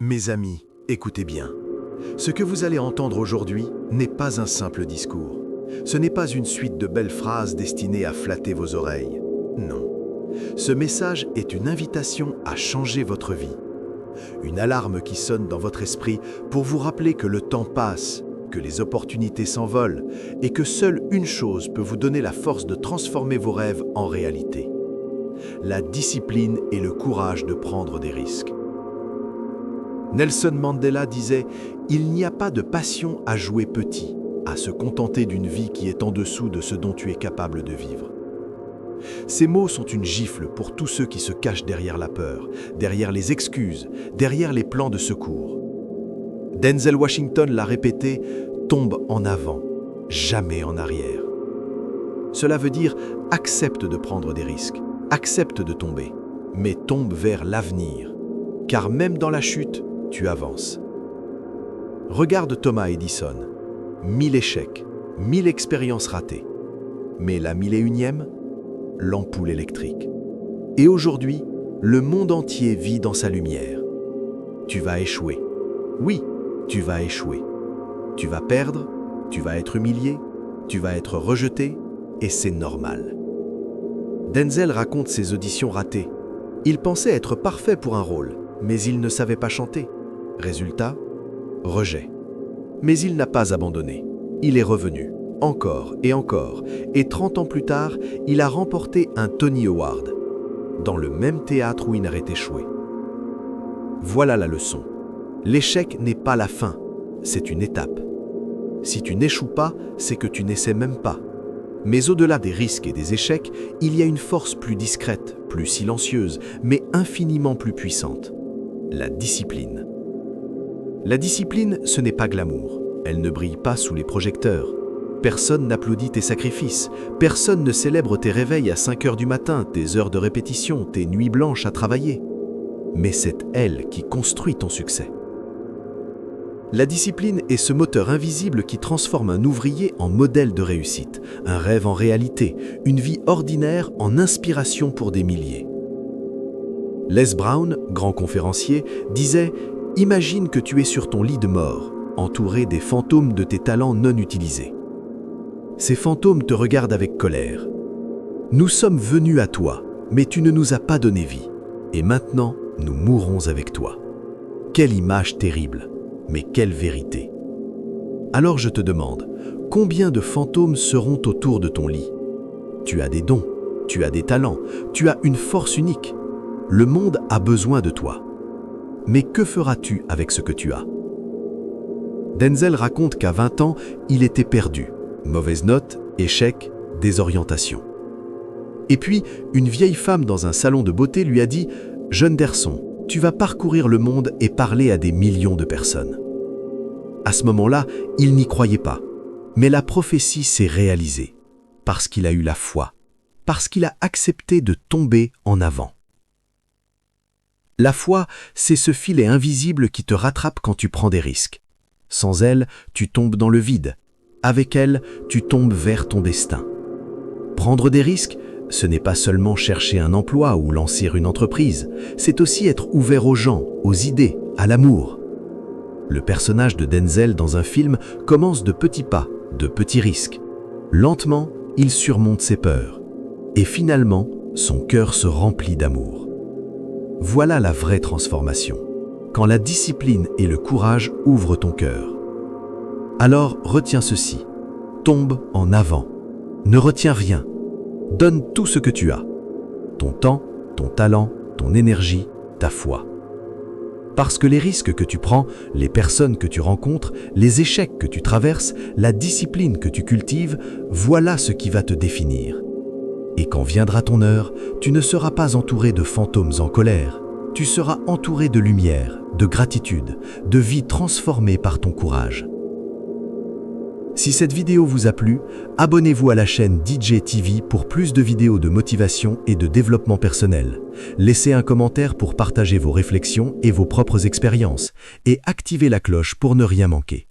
Mes amis, écoutez bien. Ce que vous allez entendre aujourd'hui n'est pas un simple discours. Ce n'est pas une suite de belles phrases destinées à flatter vos oreilles. Non. Ce message est une invitation à changer votre vie. Une alarme qui sonne dans votre esprit pour vous rappeler que le temps passe, que les opportunités s'envolent et que seule une chose peut vous donner la force de transformer vos rêves en réalité. La discipline et le courage de prendre des risques. Nelson Mandela disait « Il n'y a pas de passion à jouer petit, à se contenter d'une vie qui est en dessous de ce dont tu es capable de vivre. » Ces mots sont une gifle pour tous ceux qui se cachent derrière la peur, derrière les excuses, derrière les plans de secours. Denzel Washington l'a répété « Tombe en avant, jamais en arrière ». Cela veut dire « Accepte de prendre des risques, accepte de tomber, mais tombe vers l'avenir, car même dans la chute, tu avances. » Regarde Thomas Edison. 1000 échecs, 1000 expériences ratées. Mais la 1001e, l'ampoule électrique. Et aujourd'hui, le monde entier vit dans sa lumière. Tu vas échouer. Oui, tu vas échouer. Tu vas perdre, tu vas être humilié, tu vas être rejeté, et c'est normal. Denzel raconte ses auditions ratées. Il pensait être parfait pour un rôle, mais il ne savait pas chanter. Résultat, rejet. Mais il n'a pas abandonné. Il est revenu, encore, et 30 ans plus tard, il a remporté un Tony Award, dans le même théâtre où il avait échoué. Voilà la leçon. L'échec n'est pas la fin, c'est une étape. Si tu n'échoues pas, c'est que tu n'essaies même pas. Mais au-delà des risques et des échecs, il y a une force plus discrète, plus silencieuse, mais infiniment plus puissante. La discipline. La discipline, ce n'est pas glamour. Elle ne brille pas sous les projecteurs. Personne n'applaudit tes sacrifices. Personne ne célèbre tes réveils à 5 heures du matin, tes heures de répétition, tes nuits blanches à travailler. Mais c'est elle qui construit ton succès. La discipline est ce moteur invisible qui transforme un ouvrier en modèle de réussite, un rêve en réalité, une vie ordinaire en inspiration pour des milliers. Les Brown, grand conférencier, disait « Imagine que tu es sur ton lit de mort, entouré des fantômes de tes talents non utilisés. Ces fantômes te regardent avec colère. Nous sommes venus à toi, mais tu ne nous as pas donné vie. Et maintenant, nous mourrons avec toi. » Quelle image terrible, mais quelle vérité. Alors je te demande, combien de fantômes seront autour de ton lit? Tu as des dons, tu as des talents, tu as une force unique. Le monde a besoin de toi. Mais que feras-tu avec ce que tu as? Denzel raconte qu'à 20 ans, il était perdu. Mauvaise note, échec, désorientation. Et puis, une vieille femme dans un salon de beauté lui a dit « Jeune garçon, tu vas parcourir le monde et parler à des millions de personnes. » À ce moment-là, il n'y croyait pas. Mais la prophétie s'est réalisée. Parce qu'il a eu la foi. Parce qu'il a accepté de tomber en avant. La foi, c'est ce filet invisible qui te rattrape quand tu prends des risques. Sans elle, tu tombes dans le vide. Avec elle, tu tombes vers ton destin. Prendre des risques, ce n'est pas seulement chercher un emploi ou lancer une entreprise, c'est aussi être ouvert aux gens, aux idées, à l'amour. Le personnage de Denzel dans un film commence de petits pas, de petits risques. Lentement, il surmonte ses peurs. Et finalement, son cœur se remplit d'amour. Voilà la vraie transformation, quand la discipline et le courage ouvrent ton cœur. Alors retiens ceci, tombe en avant, ne retiens rien, donne tout ce que tu as, ton temps, ton talent, ton énergie, ta foi. Parce que les risques que tu prends, les personnes que tu rencontres, les échecs que tu traverses, la discipline que tu cultives, voilà ce qui va te définir. Et quand viendra ton heure, tu ne seras pas entouré de fantômes en colère. Tu seras entouré de lumière, de gratitude, de vie transformée par ton courage. Si cette vidéo vous a plu, abonnez-vous à la chaîne DJ TV pour plus de vidéos de motivation et de développement personnel. Laissez un commentaire pour partager vos réflexions et vos propres expériences et activez la cloche pour ne rien manquer.